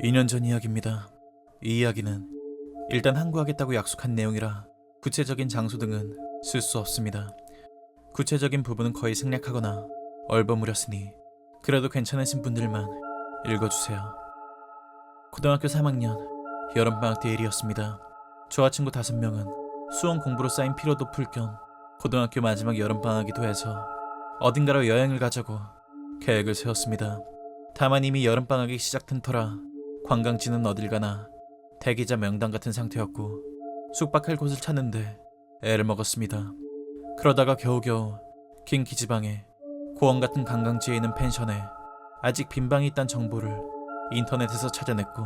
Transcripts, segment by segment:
2년 전 이야기입니다. 이 이야기는 일단 항구하겠다고 약속한 내용이라 구체적인 장소 등은 쓸 수 없습니다. 구체적인 부분은 거의 생략하거나 얼버무렸으니 그래도 괜찮으신 분들만 읽어주세요. 고등학교 3학년 여름방학 때 일이었습니다. 저와 친구 5명은 수험 공부로 쌓인 피로도 풀 겸 고등학교 마지막 여름방학이기도 해서 어딘가로 여행을 가자고 계획을 세웠습니다. 다만 이미 여름방학이 시작된 터라 관광지는 어딜 가나 대기자 명당 같은 상태였고 숙박할 곳을 찾는데 애를 먹었습니다. 그러다가 겨우겨우 긴 기지방에 고원 같은 관광지에 있는 펜션에 아직 빈 방이 있다는 정보를 인터넷에서 찾아냈고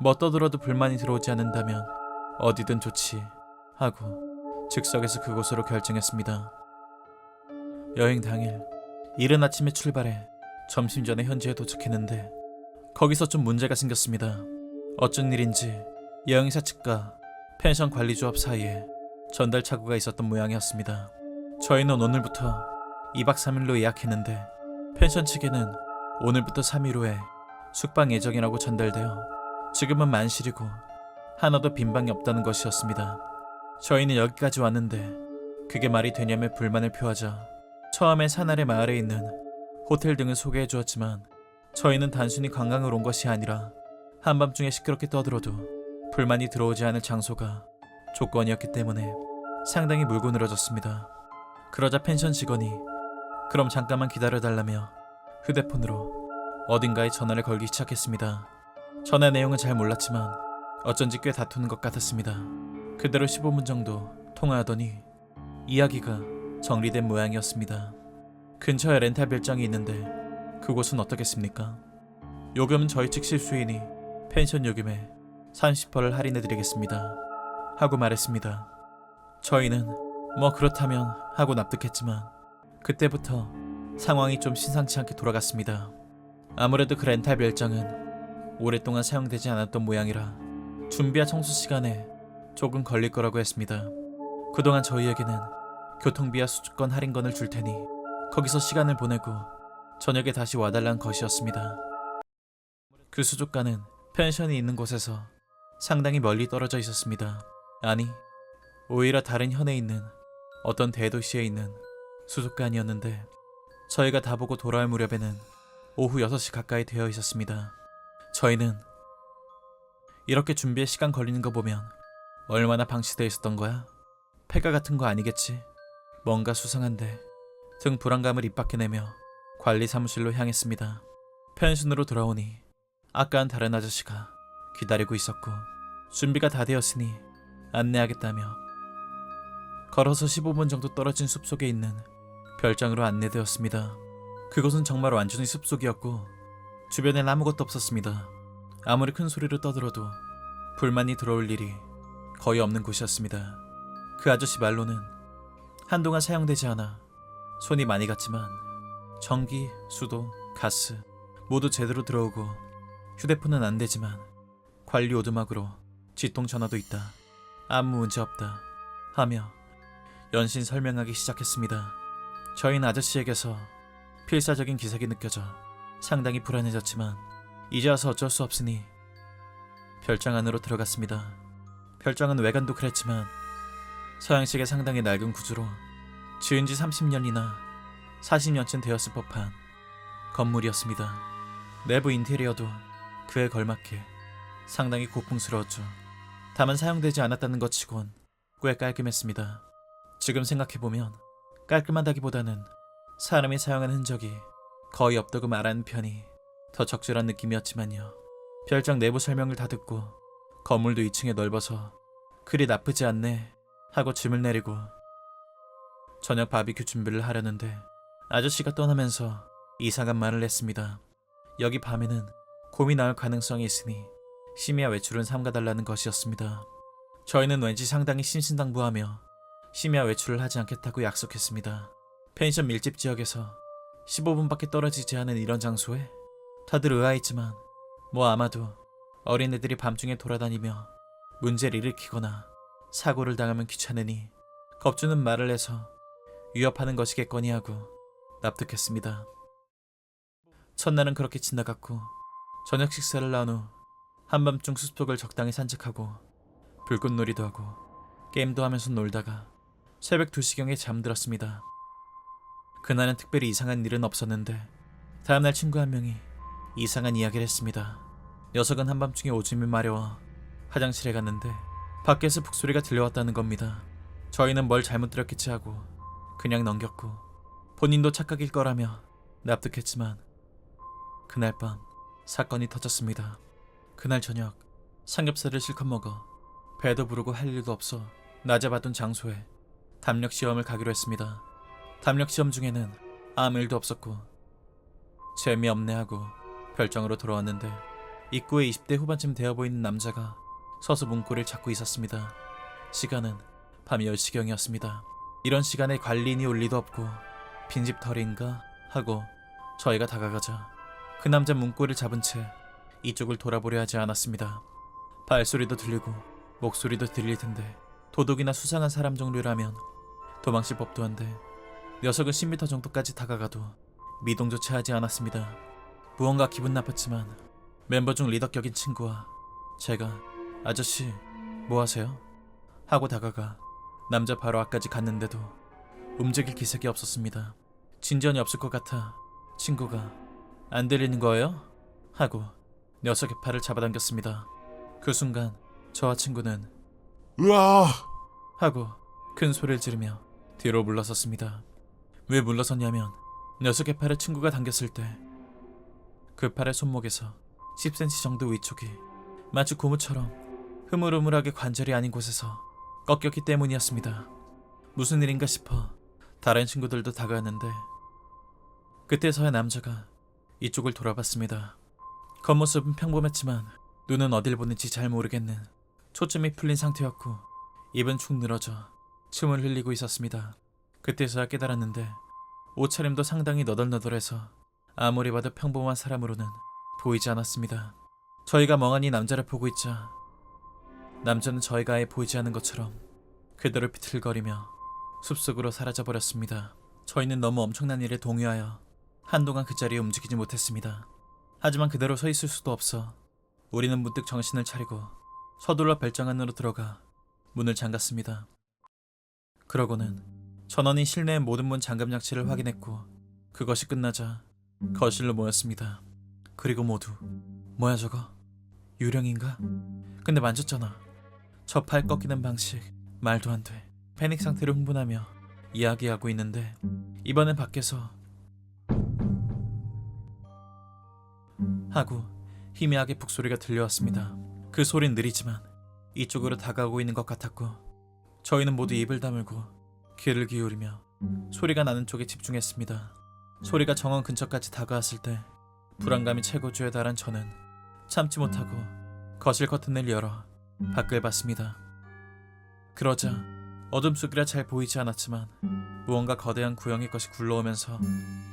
뭐 떠들어도 불만이 들어오지 않는다면 어디든 좋지 하고 즉석에서 그곳으로 결정했습니다. 여행 당일 이른 아침에 출발해 점심 전에 현지에 도착했는데 거기서 좀 문제가 생겼습니다. 어쩐 일인지 여행사 측과 펜션 관리조합 사이에 전달 착오가 있었던 모양이었습니다. 저희는 오늘부터 2박 3일로 예약했는데 펜션 측에는 오늘부터 3일 후에 숙박 예정이라고 전달되어 지금은 만실이고 하나도 빈 방이 없다는 것이었습니다. 저희는 여기까지 왔는데 그게 말이 되냐며 불만을 표하자 처음에 산아래 마을에 있는 호텔 등을 소개해 주었지만 저희는 단순히 관광을 온 것이 아니라 한밤중에 시끄럽게 떠들어도 불만이 들어오지 않을 장소가 조건이었기 때문에 상당히 물고 늘어졌습니다. 그러자 펜션 직원이 그럼 잠깐만 기다려달라며 휴대폰으로 어딘가에 전화를 걸기 시작했습니다. 전화 내용은 잘 몰랐지만 어쩐지 꽤 다투는 것 같았습니다. 그대로 15분 정도 통화하더니 이야기가 정리된 모양이었습니다. 근처에 렌탈 별장이 있는데 그곳은 어떻겠습니까? 요금은 저희 측 실수이니 펜션 요금에 30%를 할인해드리겠습니다 하고 말했습니다. 저희는 뭐 그렇다면 하고 납득했지만 그때부터 상황이 좀 심상치 않게 돌아갔습니다. 아무래도 그 렌탈 별장은 오랫동안 사용되지 않았던 모양이라 준비와 청소 시간에 조금 걸릴 거라고 했습니다. 그동안 저희에게는 교통비와 수주권 할인권을 줄 테니 거기서 시간을 보내고 저녁에 다시 와달라는 것이었습니다. 그 수족관은 펜션이 있는 곳에서 상당히 멀리 떨어져 있었습니다. 아니, 오히려 다른 현에 있는 어떤 대도시에 있는 수족관이었는데 저희가 다 보고 돌아올 무렵에는 오후 6시 가까이 되어 있었습니다. 저희는 이렇게 준비에 시간 걸리는 거 보면 얼마나 방치되어 있었던 거야? 폐가 같은 거 아니겠지? 뭔가 수상한데 등 불안감을 입 밖에내며 관리 사무실로 향했습니다. 펜션으로 돌아오니 아까는 다른 아저씨가 기다리고 있었고 준비가 다 되었으니 안내하겠다며 걸어서 15분 정도 떨어진 숲속에 있는 별장으로 안내되었습니다. 그곳은 정말 완전히 숲속이었고 주변엔 아무것도 없었습니다. 아무리 큰 소리로 떠들어도 불만이 들어올 일이 거의 없는 곳이었습니다. 그 아저씨 말로는 한동안 사용되지 않아 손이 많이 갔지만 전기, 수도, 가스 모두 제대로 들어오고 휴대폰은 안 되지만 관리 오두막으로 지통 전화도 있다. 아무 문제 없다 하며 연신 설명하기 시작했습니다. 저희는 아저씨에게서 필사적인 기색이 느껴져 상당히 불안해졌지만 이제 와서 어쩔 수 없으니 별장 안으로 들어갔습니다. 별장은 외관도 그랬지만 서양식의 상당히 낡은 구조로 지은 지 30년이나 40년쯤 되었을 법한 건물이었습니다. 내부 인테리어도 그에 걸맞게 상당히 고풍스러웠죠. 다만 사용되지 않았다는 것 치곤 꽤 깔끔했습니다. 지금 생각해보면 깔끔하다기보다는 사람이 사용한 흔적이 거의 없다고 말하는 편이 더 적절한 느낌이었지만요. 별장 내부 설명을 다 듣고 건물도 2층에 넓어서 그리 나쁘지 않네 하고 짐을 내리고 저녁 바비큐 준비를 하려는데 아저씨가 떠나면서 이상한 말을 했습니다. 여기 밤에는 곰이 나올 가능성이 있으니 심야 외출은 삼가달라는 것이었습니다. 저희는 왠지 상당히 신신당부하며 심야 외출을 하지 않겠다고 약속했습니다. 펜션 밀집 지역에서 15분밖에 떨어지지 않은 이런 장소에 다들 의아했지만 뭐 아마도 어린애들이 밤중에 돌아다니며 문제를 일으키거나 사고를 당하면 귀찮으니 겁주는 말을 해서 위협하는 것이겠거니 하고 납득했습니다. 첫날은 그렇게 지나갔고 저녁 식사를 나눈 후 한밤중 숲속을 적당히 산책하고 불꽃놀이도 하고 게임도 하면서 놀다가 새벽 2시경에 잠들었습니다. 그날은 특별히 이상한 일은 없었는데 다음날 친구 한 명이 이상한 이야기를 했습니다. 녀석은 한밤중에 오줌이 마려워 화장실에 갔는데 밖에서 북소리가 들려왔다는 겁니다. 저희는 뭘 잘못 들었겠지 하고 그냥 넘겼고 본인도 착각일 거라며 납득했지만 그날 밤 사건이 터졌습니다. 그날 저녁 삼겹살을 실컷 먹어 배도 부르고 할 일도 없어 낮에 봤던 장소에 담력 시험을 가기로 했습니다. 담력 시험 중에는 아무 일도 없었고 재미없네 하고 별장으로 돌아왔는데 입구에 20대 후반쯤 되어 보이는 남자가 서서 문고리를 찾고 있었습니다. 시간은 밤 10시경이었습니다. 이런 시간에 관리인이 올 리도 없고 빈집 털인가 하고 저희가 다가가자 그 남자 문고리를 잡은 채 이쪽을 돌아보려 하지 않았습니다. 발소리도 들리고 목소리도 들릴 텐데 도둑이나 수상한 사람 종류라면 도망칠 법도 한데 녀석은 10m 정도까지 다가가도 미동조차 하지 않았습니다. 무언가 기분 나빴지만 멤버 중 리더격인 친구와 제가 아저씨 뭐 하세요? 하고 다가가 남자 바로 앞까지 갔는데도 움직일 기색이 없었습니다. 진전이 없을 것 같아 친구가 안 들리는 거예요? 하고 녀석의 팔을 잡아당겼습니다. 그 순간 저와 친구는 으아! 하고 큰 소리를 지르며 뒤로 물러섰습니다. 왜 물러섰냐면 녀석의 팔을 친구가 당겼을 때 그 팔의 손목에서 10cm 정도 위쪽이 마치 고무처럼 흐물흐물하게 관절이 아닌 곳에서 꺾였기 때문이었습니다. 무슨 일인가 싶어 다른 친구들도 다가왔는데 그때서야 남자가 이쪽을 돌아봤습니다. 겉모습은 평범했지만 눈은 어딜 보는지 잘 모르겠는 초점이 풀린 상태였고 입은 축 늘어져 침을 흘리고 있었습니다. 그때서야 깨달았는데 옷차림도 상당히 너덜너덜해서 아무리 봐도 평범한 사람으로는 보이지 않았습니다. 저희가 멍하니 남자를 보고 있자 남자는 저희가 아예 보이지 않는 것처럼 그대로 비틀거리며 숲속으로 사라져버렸습니다. 저희는 너무 엄청난 일에 동요하여 한동안 그 자리에 움직이지 못했습니다. 하지만 그대로 서 있을 수도 없어 우리는 문득 정신을 차리고 서둘러 별장 안으로 들어가 문을 잠갔습니다. 그러고는 전원이 실내의 모든 문 잠금 장치를 확인했고 그것이 끝나자 거실로 모였습니다. 그리고 모두 뭐야 저거? 유령인가? 근데 만졌잖아. 저 팔 꺾이는 방식 말도 안 돼. 패닉 상태로 흥분하며 이야기하고 있는데 이번엔 밖에서 하고 희미하게 북소리가 들려왔습니다. 그 소린 느리지만 이쪽으로 다가오고 있는 것 같았고 저희는 모두 입을 다물고 귀를 기울이며 소리가 나는 쪽에 집중했습니다. 소리가 정원 근처까지 다가왔을 때 불안감이 최고조에 달한 저는 참지 못하고 거실 커튼을 열어 밖을 봤습니다. 그러자 어둠 속이라 잘 보이지 않았지만 무언가 거대한 구형의 것이 굴러오면서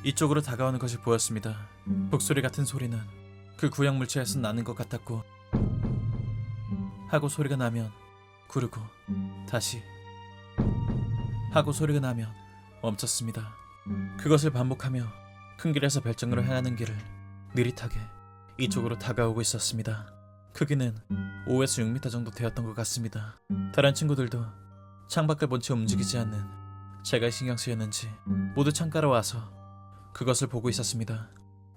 이쪽으로 다가오는 것이 보였습니다. 북소리 같은 소리는 그 구형 물체에서 나는 것 같았고 하고 소리가 나면 구르고 다시 하고 소리가 나면 멈췄습니다. 그것을 반복하며 큰 길에서 별장으로 향하는 길을 느릿하게 이쪽으로 다가오고 있었습니다. 크기는 5에서 6m 정도 되었던 것 같습니다. 다른 친구들도 창밖을 본 채 움직이지 않는 제가 신경 쓰였는지 모두 창가로 와서 그것을 보고 있었습니다.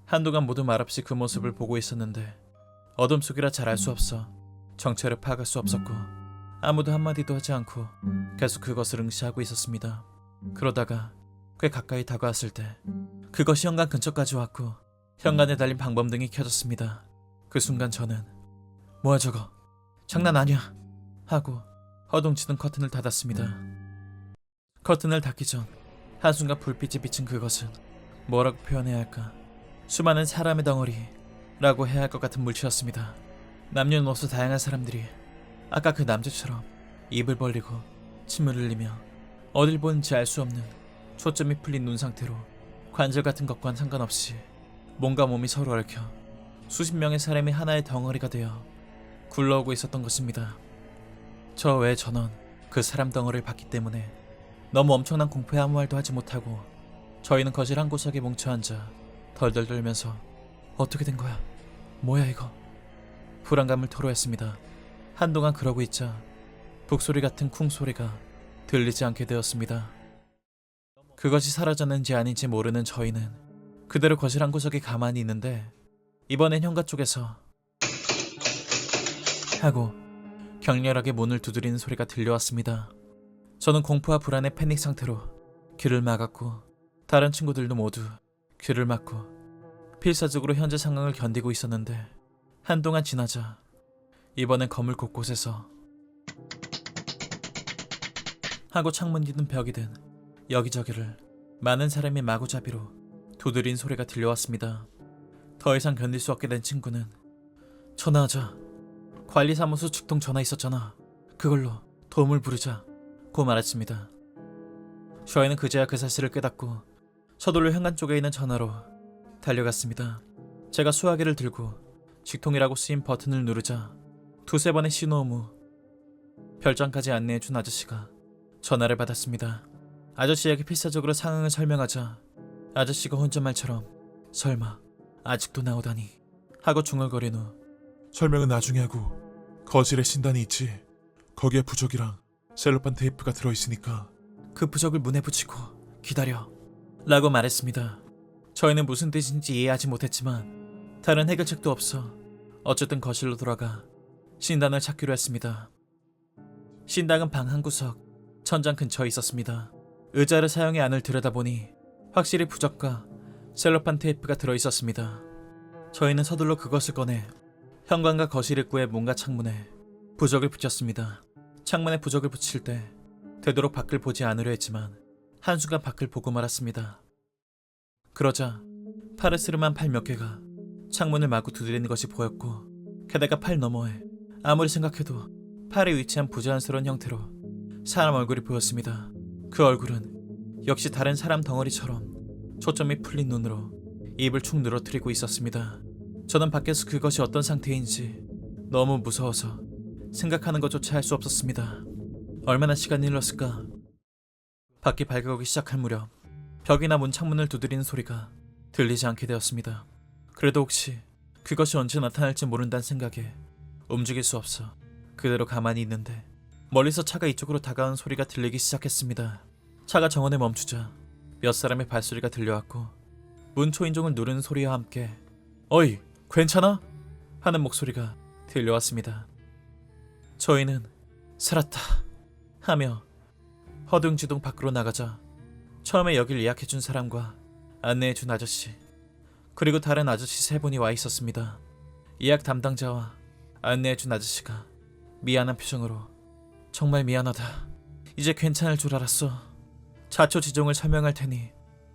한동안 모두 말없이 그 모습을 보고 있었는데 어둠 속이라 잘 알 수 없어 정체를 파악할 수 없었고 아무도 한마디도 하지 않고 계속 그것을 응시하고 있었습니다. 그러다가 꽤 가까이 다가왔을 때 그것이 현관 근처까지 왔고 현관에 달린 방범등이 켜졌습니다. 그 순간 저는 뭐야 저거 장난 아니야 하고 허둥지둥 커튼을 닫았습니다. 커튼을 닫기 전 한순간 불빛이 비친 그것은 뭐라고 표현해야 할까, 수많은 사람의 덩어리라고 해야 할 것 같은 물체였습니다. 남녀노소 다양한 사람들이 아까 그 남자처럼 입을 벌리고 침을 흘리며 어딜 보는지 알 수 없는 초점이 풀린 눈 상태로 관절 같은 것과는 상관없이 몸과 몸이 서로 얽혀 수십 명의 사람이 하나의 덩어리가 되어 굴러오고 있었던 것입니다. 저 외에 전원 그 사람 덩어리를 봤기 때문에 너무 엄청난 공포에 아무 말도 하지 못하고 저희는 거실 한 구석에 뭉쳐앉아 덜덜 떨면서 어떻게 된 거야? 뭐야 이거? 불안감을 토로했습니다. 한동안 그러고 있자 북소리 같은 쿵 소리가 들리지 않게 되었습니다. 그것이 사라졌는지 아닌지 모르는 저희는 그대로 거실 한 구석에 가만히 있는데 이번엔 현관 쪽에서 하고 격렬하게 문을 두드리는 소리가 들려왔습니다. 저는 공포와 불안의 패닉 상태로 귀를 막았고 다른 친구들도 모두 귀를 막고 필사적으로 현재 상황을 견디고 있었는데 한동안 지나자 이번엔 건물 곳곳에서 하고 창문이든 벽이든 여기저기를 많은 사람이 마구잡이로 두드린 소리가 들려왔습니다. 더 이상 견딜 수 없게 된 친구는 전화하자. 관리사무소 직통 전화 있었잖아. 그걸로 도움을 부르자고 말했습니다. 저희는 그제야 그 사실을 깨닫고 서둘러 현관 쪽에 있는 전화로 달려갔습니다. 제가 수화기를 들고 직통이라고 쓰인 버튼을 누르자 두세 번의 신호음 후 별장까지 안내해준 아저씨가 전화를 받았습니다. 아저씨에게 필사적으로 상황을 설명하자 아저씨가 혼잣말처럼 설마 아직도 나오다니 하고 중얼거린 후 설명은 나중에 하고 거실에 신단이 있지. 거기에 부적이랑 셀로판 테이프가 들어있으니까. 그 부적을 문에 붙이고 기다려 라고 말했습니다. 저희는 무슨 뜻인지 이해하지 못했지만 다른 해결책도 없어 어쨌든 거실로 돌아가 신단을 찾기로 했습니다. 신당은 방 한 구석 천장 근처에 있었습니다. 의자를 사용해 안을 들여다보니 확실히 부적과 셀로판 테이프가 들어있었습니다. 저희는 서둘러 그것을 꺼내 현관과 거실 입구의 문과 창문에 부적을 붙였습니다. 창문에 부적을 붙일 때 되도록 밖을 보지 않으려 했지만 한순간 밖을 보고 말았습니다. 그러자 파르스름한 팔 몇 개가 창문을 마구 두드리는 것이 보였고 게다가 팔 너머에 아무리 생각해도 팔에 위치한 부자연스러운 형태로 사람 얼굴이 보였습니다. 그 얼굴은 역시 다른 사람 덩어리처럼 초점이 풀린 눈으로 입을 축 늘어뜨리고 있었습니다. 저는 밖에서 그것이 어떤 상태인지 너무 무서워서 생각하는 것조차 할 수 없었습니다. 얼마나 시간이 흘렀을까? 밖이 밝아오기 시작할 무렵 벽이나 문 창문을 두드리는 소리가 들리지 않게 되었습니다. 그래도 혹시 그것이 언제 나타날지 모른다는 생각에 움직일 수 없어 그대로 가만히 있는데 멀리서 차가 이쪽으로 다가오는 소리가 들리기 시작했습니다. 차가 정원에 멈추자 몇 사람의 발소리가 들려왔고 문 초인종을 누르는 소리와 함께 어이 괜찮아? 하는 목소리가 들려왔습니다. 저희는 살았다 하며 허둥지둥 밖으로 나가자 처음에 여길 예약해준 사람과 안내해준 아저씨 그리고 다른 아저씨 세 분이 와 있었습니다. 예약 담당자와 안내해준 아저씨가 미안한 표정으로 정말 미안하다. 이제 괜찮을 줄 알았어. 자초지종을 설명할 테니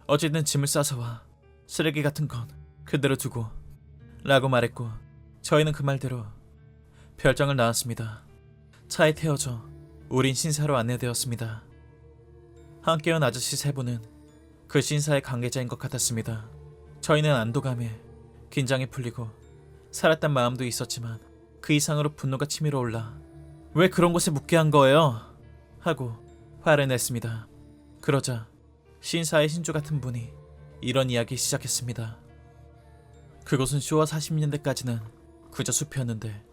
어쨌든 짐을 싸서 와. 쓰레기 같은 건 그대로 두고 라고 말했고 저희는 그 말대로 별장을 나왔습니다. 차에 태워져 우린 신사로 안내되었습니다. 함께 온 아저씨 세 분은 그 신사의 관계자인 것 같았습니다. 저희는 안도감에 긴장이 풀리고 살았단 마음도 있었지만 그 이상으로 분노가 치밀어 올라 왜 그런 곳에 묵게 한 거예요? 하고 화를 냈습니다. 그러자 신사의 신주 같은 분이 이런 이야기 시작했습니다. 그곳은 쇼와 40년대까지는 그저 숲이었는데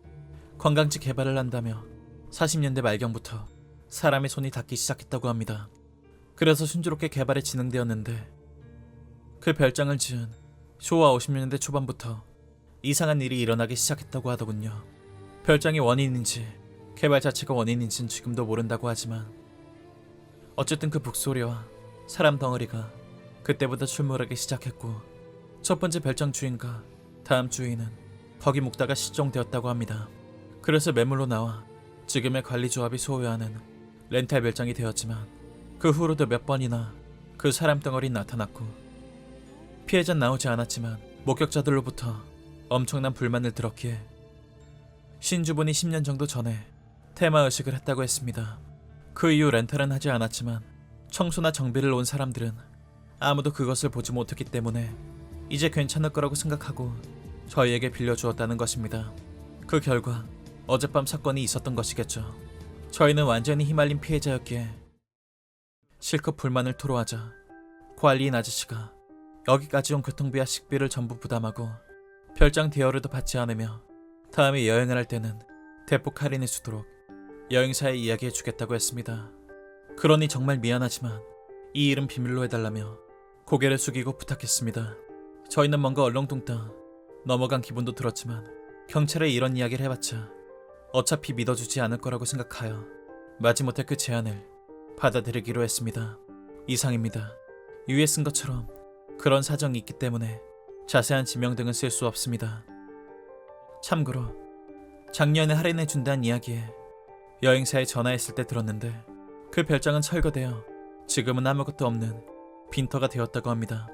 관광지 개발을 한다며 40년대 말경부터 사람의 손이 닿기 시작했다고 합니다. 그래서 순조롭게 개발이 진행되었는데 그 별장을 지은 쇼와 50년대 초반부터 이상한 일이 일어나기 시작했다고 하더군요. 별장이 원인인지 개발 자체가 원인인지는 지금도 모른다고 하지만 어쨌든 그 북소리와 사람 덩어리가 그때부터 출몰하기 시작했고 첫 번째 별장 주인과 다음 주인은 거기 묵다가 실종되었다고 합니다. 그래서 매물로 나와 지금의 관리조합이 소유하는 렌탈 별장이 되었지만 그 후로도 몇 번이나 그 사람 덩어리 나타났고 피해자는 나오지 않았지만 목격자들로부터 엄청난 불만을 들었기에 신주분이 10년 정도 전에 테마의식을 했다고 했습니다. 그 이후 렌탈은 하지 않았지만 청소나 정비를 온 사람들은 아무도 그것을 보지 못했기 때문에 이제 괜찮을 거라고 생각하고 저희에게 빌려주었다는 것입니다. 그 결과 어젯밤 사건이 있었던 것이겠죠. 저희는 완전히 휘말린 피해자였기에 실컷 불만을 토로하자 관리인 아저씨가 여기까지 온 교통비와 식비를 전부 부담하고 별장 대여료도 받지 않으며 다음에 여행을 할 때는 대폭 할인해 주도록 여행사에 이야기해 주겠다고 했습니다. 그러니 정말 미안하지만 이 일은 비밀로 해달라며 고개를 숙이고 부탁했습니다. 저희는 뭔가 얼렁뚱땅 넘어간 기분도 들었지만 경찰에 이런 이야기를 해봤자 어차피 믿어주지 않을 거라고 생각하여 마지못해 그 제안을 받아들이기로 했습니다. 이상입니다. 위에 쓴 것처럼 그런 사정이 있기 때문에 자세한 지명 등은 쓸 수 없습니다. 참고로 작년에 할인해준다는 이야기에 여행사에 전화했을 때 들었는데 그 별장은 철거되어 지금은 아무것도 없는 빈터가 되었다고 합니다.